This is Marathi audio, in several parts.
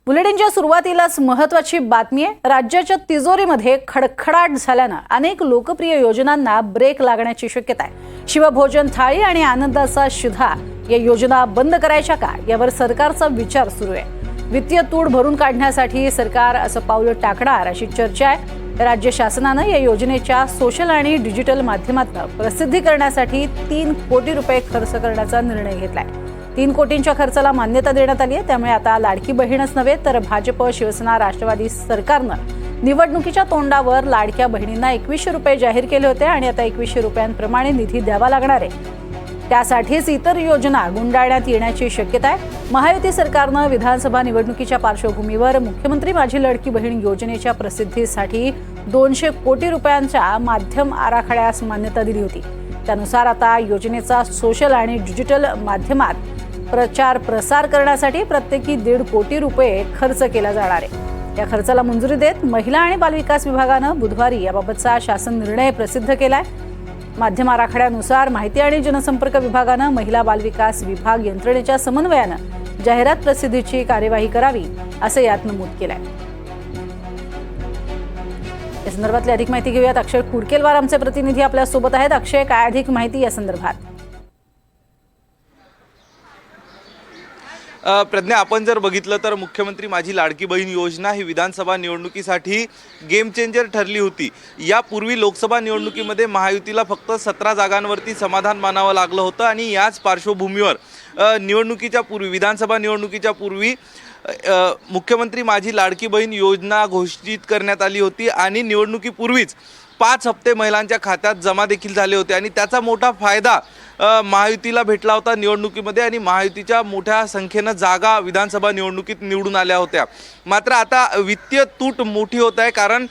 बुलेटिनच्या सुरुवातीलाच महत्त्वाची बातमी आहे। राज्याच्या तिजोरीमध्ये खडखडाट झाल्याने अनेक लोकप्रिय योजनांना ब्रेक लागण्याची शक्यता आहे। शिवभोजन थाळी आणि आनंदाचा शिधा या योजना बंद करायच्या का यावर सरकारचा विचार सुरू आहे। वित्तीय तूट भरून काढण्यासाठी सरकार असं पाऊल टाकणार अशी चर्चा आहे। राज्य शासनाने या योजनेच्या सोशल आणि डिजिटल माध्यमातून प्रसिद्धी करण्यासाठी 3 कोटी रुपये खर्च करण्याचा निर्णय घेतलाय। 3 कोटींच्या खर्चाला मान्यता देण्यात आली आहे। त्यामुळे आता लाडकी बहीणच नव्हे तर भाजप, शिवसेना, राष्ट्रवादी सरकारनं निवडणुकीच्या तोंडावर लाडक्या बहिणींना 2100 रुपये जाहीर केले होते आणि आता 2100 रुपयांप्रमाणे निधी द्यावा लागणार आहे। त्यासाठीच इतर योजना गुंडाळण्यात येण्याची शक्यता आहे। महायुती सरकारनं विधानसभा निवडणुकीच्या पार्श्वभूमीवर मुख्यमंत्री माझी लाडकी बहीण योजनेच्या प्रसिद्धीसाठी 200 कोटी रुपयांच्या माध्यम आराखड्यास मान्यता दिली होती। त्यानुसार आता योजनेचा सोशल आणि डिजिटल माध्यमात प्रचार प्रसार करण्यासाठी प्रत्येकी 1.5 कोटी रुपये खर्च केला जाणार आहे। या खर्चाला मंजुरी देत महिला आणि बालविकास विभागानं बुधवारी याबाबतचा शासन निर्णय प्रसिद्ध केलाय। माध्यम आराखड्यानुसार माहिती आणि जनसंपर्क विभागानं महिला बालविकास विभाग यंत्रणेच्या समन्वयानं जाहिरात प्रसिद्धीची कार्यवाही करावी असं यात नमूद केलंय। या संदर्भातली अधिक माहिती घेऊयात। अक्षय कुडकेलवार आमचे प्रतिनिधी आपल्या सोबत आहेत। अक्षय, काय अधिक माहिती या संदर्भात? प्रज्ञा, आपण जर बघितलं तर मुख्यमंत्री माझी लाडकी बहीण योजना ही विधानसभा निवडणुकीसाठी गेम चेंजर ठरली होती। यापूर्वी लोकसभा निवडणुकीमध्ये महायुतीला फक्त 17 जागांवरती समाधान मानावं लागलं होतं आणि याच पार्श्वभूमीवर निवडणुकीच्या पूर्वी, विधानसभा निवडणुकीच्या पूर्वी मुख्यमंत्री माझी लाडकी बहीण योजना घोषित करण्यात आली होती आणि निवडणुकीपूर्वीच 5 हप्ते महिलांच्या खात्यात जमा देखील झाले होते आणि त्याचा मोठा फायदा महायुतीला भेटला होता निवडणुकीमध्ये आणि महायुतीच्या मोठ्या संख्येनं जागा विधानसभा निवडणुकीत निवडून आल्या होत्या। मात्र आता वित्तीय तूट मोठी होत आहे, कारण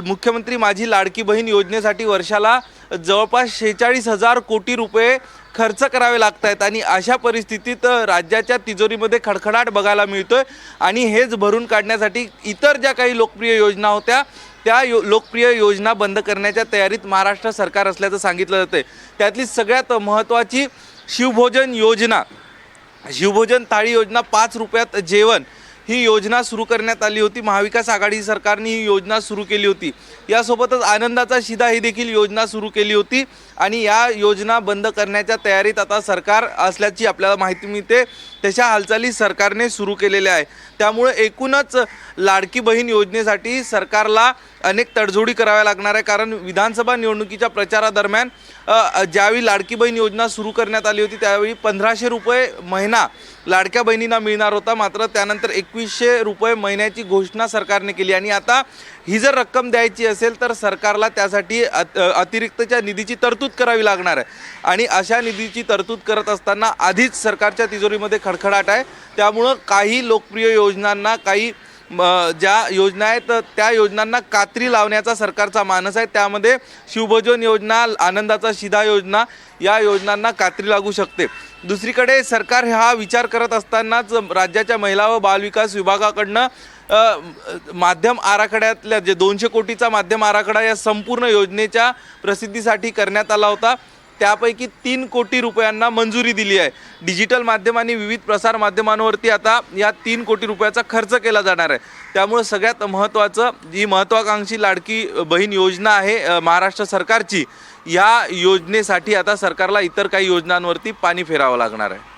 मुख्यमंत्री माझी लाडकी बहीण योजनेसाठी वर्षाला जवळपास 46,000 कोटी रुपये खर्च करावे लागत आहेत आणि अशा परिस्थितीत राज्याच्या तिजोरीमध्ये खडखडाट बघायला मिळतोय आणि हेच भरून काढण्यासाठी इतर ज्या काही लोकप्रिय योजना होत्या त्या लोकप्रिय योजना बंद करण्याच्या तयारीत महाराष्ट्र सरकार असल्याचं सांगितलं जातं। त्यातली सगळ्यात महत्त्वाची शिवभोजन योजना, शिवभोजन थाळी योजना, 5 रुपयात जेवण ही योजना सुरू करण्यात आली होती। महाविकास आघाडी सरकारने ही योजना सुरू केली होती। यासोबतच आनंदाचा शिधा ही देखील योजना सुरू केली होती आणि या योजना बंद करण्याच्या तयारीत आता सरकार असल्याची आपल्याला माहिती मिळते। तशा हालचाली सरकारने सुरू केलेल्या आहे। त्यामुळे एकूणच लाडकी बहीण योजनेसाठी सरकारला अनेक तडजोडी कराव्या लागणार आहे, कारण विधानसभा निवडणुकीच्या प्रचारादरम्यान ज्यावेळी लाडकी बहीण योजना सुरू करण्यात आली होती त्यावेळी 1500 रुपये महिना लाडक्या बहिणींना मिळणार होता। मात्र त्यानंतर 2100 रुपये महिन्याची घोषणा सरकारने केली आणि आता ही जर रक्कम द्यायची असेल तर सरकारला त्यासाठी अतिरिक्तच्या निधीची तरतूद करावी लागणार आहे आणि अशा निधीची तरतूद करत असताना आधीच सरकारच्या तिजोरीमध्ये खडखडाट आहे। त्यामुळं काही लोकप्रिय योजनांना, काही ज्या योजना आहेत त्या योजनांना कात्री लावण्याचा सरकारचा मानस आहे। त्यामध्ये शिवभोजन योजना, आनंदाचा शिधा योजना या योजनांना कात्री लागू शकते। दुसरीकडे सरकार हा विचार करत असतानाच राज्याच्या महिला व बालविकास विभागाकडनं माध्यम आराखड्यातल्या जे 200 कोटीचा माध्यम आराखडा या संपूर्ण योजनेच्या प्रसिद्धीसाठी करण्यात आला होता, त्यापैकी 3 कोटी रुपयांना मंजुरी दिली आहे। डिजिटल माध्यम आणि विविध प्रसार माध्यमांवरती आता या 3 कोटी रुपयाचा खर्च केला जाणार आहे। त्यामुळे सगळ्यात महत्त्वाचं, जी महत्त्वाकांक्षी लाडकी बहीण योजना आहे महाराष्ट्र सरकारची, या योजनेसाठी आता सरकारला इतर काही योजनांवरती पाणी फेरावं लागणार आहे।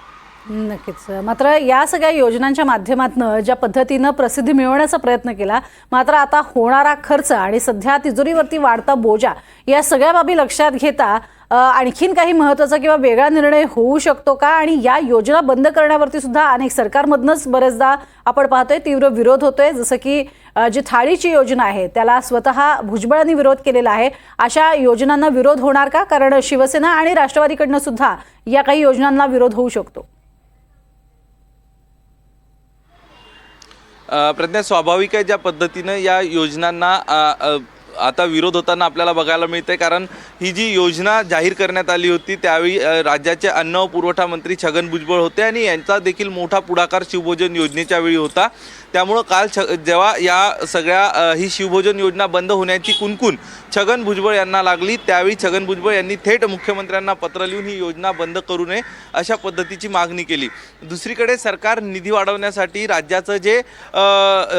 नक्कीच। मात्र या सगळ्या योजनांच्या माध्यमातून ज्या पद्धतीनं प्रसिद्धी मिळवण्याचा प्रयत्न केला, मात्र आता होणारा खर्च आणि सध्या तिजोरीवरती वाढता बोजा या सगळ्या बाबी लक्षात घेता आणखीन काही महत्त्वाचा किंवा वेगळा निर्णय होऊ शकतो का? आणि या योजना बंद करण्यावरती सुद्धा अनेक सरकारमधनंच बरेचदा आपण पाहतोय तीव्र विरोध होतोय। जसं की जी थाळीची योजना आहे त्याला स्वतः भुजबळांनी विरोध केलेला आहे। अशा योजनांना विरोध होणार का? कारण शिवसेना आणि राष्ट्रवादीकडनं सुद्धा या काही योजनांना विरोध होऊ शकतो। प्रज्ञा, स्वाभाविक आहे ज्या पद्धतीनं या योजनांना आता विरोध होताना आपल्याला बघायला मिळते, कारण ही जी योजना जाहीर करण्यात आली होती त्यावेळी राज्याचे अन्न व पुरवठा मंत्री छगन भुजबळ होते आणि यांचा देखील मोठा पुढाकार शिवभोजन योजनेच्या वेळी होता. त्यामुळं काल जेव्हा या सगळ्या ही शिवभोजन योजना बंद होण्याची कुणकुण छगन भुजबळ यांना लागली, त्यावेळी छगन भुजबळ यांनी थेट मुख्यमंत्र्यांना पत्र लिहून ही योजना बंद करू नये अशा पद्धतीची मागणी केली. दुसरीकडे सरकार निधी वाढवण्यासाठी राज्याचं जे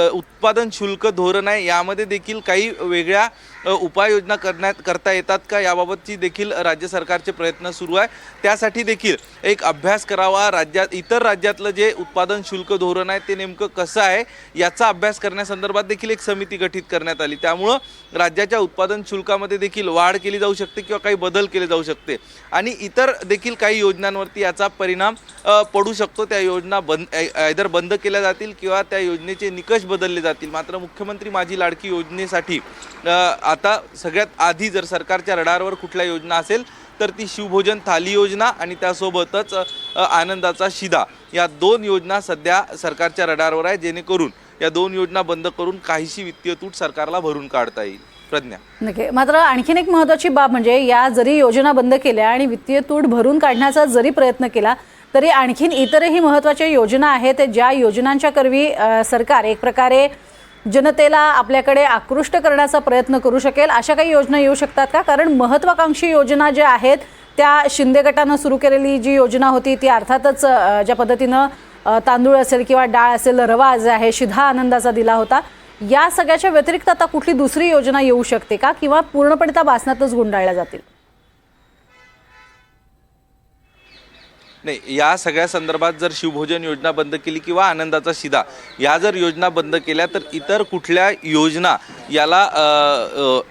उत्पादन शुल्क धोरण आहे यामध्ये देखील काही वेगळ्या उपाययोजना करता येतात का याबाबतची देखील राज्य सरकारचे प्रयत्न सुरू आहे. त्यासाठी देखील एक अभ्यास करावा. इतर राज्यातलं जे उत्पादन शुल्क धोरण आहे ते नेमकं कसं आहे याचा अभ्यास करण्यासंदर्भात देखील एक समिती गठीत करण्यात आली. त्यामुळं राज्याच्या उत्पादन शुल्कामध्ये देखील वाढ केली जाऊ शकते किंवा काही बदल केले जाऊ शकते आणि इतर देखील काही योजनांवरती याचा परिणाम पडू शकतो. त्या योजना बंद केल्या जातील किंवा त्या योजनेचे निकष बदलले जातील. मात्र मुख्यमंत्री माझी लाडकी योजनेसाठी आता सगळ्यात आधी जर सरकारच्या रडारवर कुठल्या योजना असेल तर ती शिवभोजन थाली योजना आणि त्यासोबतच आनंदाचा शिधा या 2 योजना सध्या सरकारच्या रडारवर आहे, जेणेकरून या 2 योजना बंद करून काहीशी वित्तीय तूट सरकारला भरून काढता येईल. प्रज्ञा, नक्की. मात्र आणखीन एक महत्त्वाची बाब म्हणजे या जरी योजना बंद केल्या आणि वित्तीय तूट भरून काढण्याचा जरी प्रयत्न केला तरी आणखीन इतरही महत्त्वाच्या योजना आहेत ज्या योजनांच्या करवी सरकार एक प्रकारे जनतेला आपल्याकडे आकृष्ट करण्याचा प्रयत्न करू शकेल. अशा काही योजना येऊ शकतात का? कारण महत्त्वाकांक्षी योजना ज्या आहेत त्या शिंदे गटानं सुरू केलेली जी योजना होती ती अर्थातच ज्या पद्धतीनं तांदूळ असेल किंवा डाळ असेल, रवा जे आहे, शिधा आनंदाचा दिला होता. या सगळ्याच्या व्यतिरिक्त आता कुठली दुसरी योजना येऊ शकते का किंवा पूर्णपणे त्या भासणातच गुंडाळल्या जातील? नाही, या सगळ्या संदर्भात जर शिवभोजन योजना बंद केली किंवा आनंदाचा शिधा या जर योजना बंद केल्या तर इतर कुठल्या योजना याला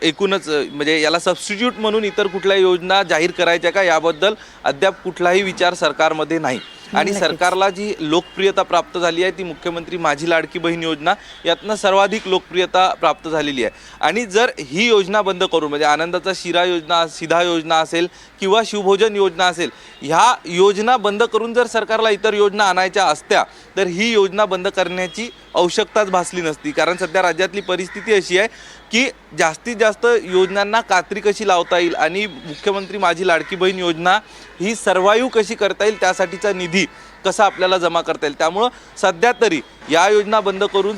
एकूणच म्हणजे याला सबस्टिट्यूट म्हणून इतर कुठल्या योजना जाहीर करायच्या का याबद्दल अद्याप कुठलाही विचार सरकारमध्ये नाही. आणि सरकारला जी लोकप्रियता प्राप्त झाली आहे ती मुख्यमंत्री माझी लाडकी बहीण योजना यातनं सर्वाधिक लोकप्रियता प्राप्त झालेली आहे. आणि जर ही योजना बंद करून म्हणजे आनंदाचा शिधा योजना असेल किंवा शिवभोजन योजना असेल, ह्या योजना बंद करून जर सरकारला इतर योजना आणायच्या असत्या तर ही योजना बंद करण्याची आवश्यकताच भासली नसती. कारण सध्या राज्यातली परिस्थिती अशी आहे की जास्तीत जास्त योजनांना कात्री कशी लावता येईल आणि मुख्यमंत्री माझी लाडकी बहीण योजना ही सर्वाईव्ह कशी करता येईल त्यासाठीचा निधी कसा आपल्याला जमा करता येईल. त्यामुळं सध्या तरी या योजना बंद करून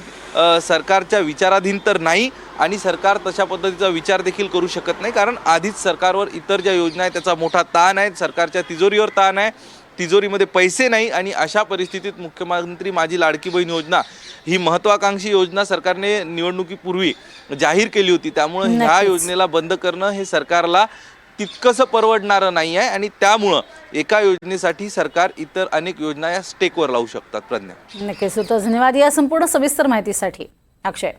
सरकारच्या विचाराधीन तर नाही आणि सरकार तशा पद्धतीचा विचार देखील करू शकत नाही. कारण आधीच सरकारवर इतर ज्या योजना आहेत त्याचा मोठा ताण आहे, सरकारच्या तिजोरीवर ताण आहे, तिजोरीमध्ये पैसे नाही आणि अशा परिस्थितीत मुख्यमंत्री माझी लाडकी बहीण योजना ही महत्त्वाकांक्षी योजना सरकारने निवडणुकीपूर्वी जाहीर केली होती. त्यामुळे ह्या योजनेला बंद करणं हे सरकारला तितकंसं परवडणारं नाही आहे आणि त्यामुळं एका योजनेसाठी सरकार इतर अनेक योजना या स्टेकवर लावू शकतात. प्रज्ञा, नक्कीच. धन्यवाद या संपूर्ण सविस्तर माहितीसाठी अक्षय.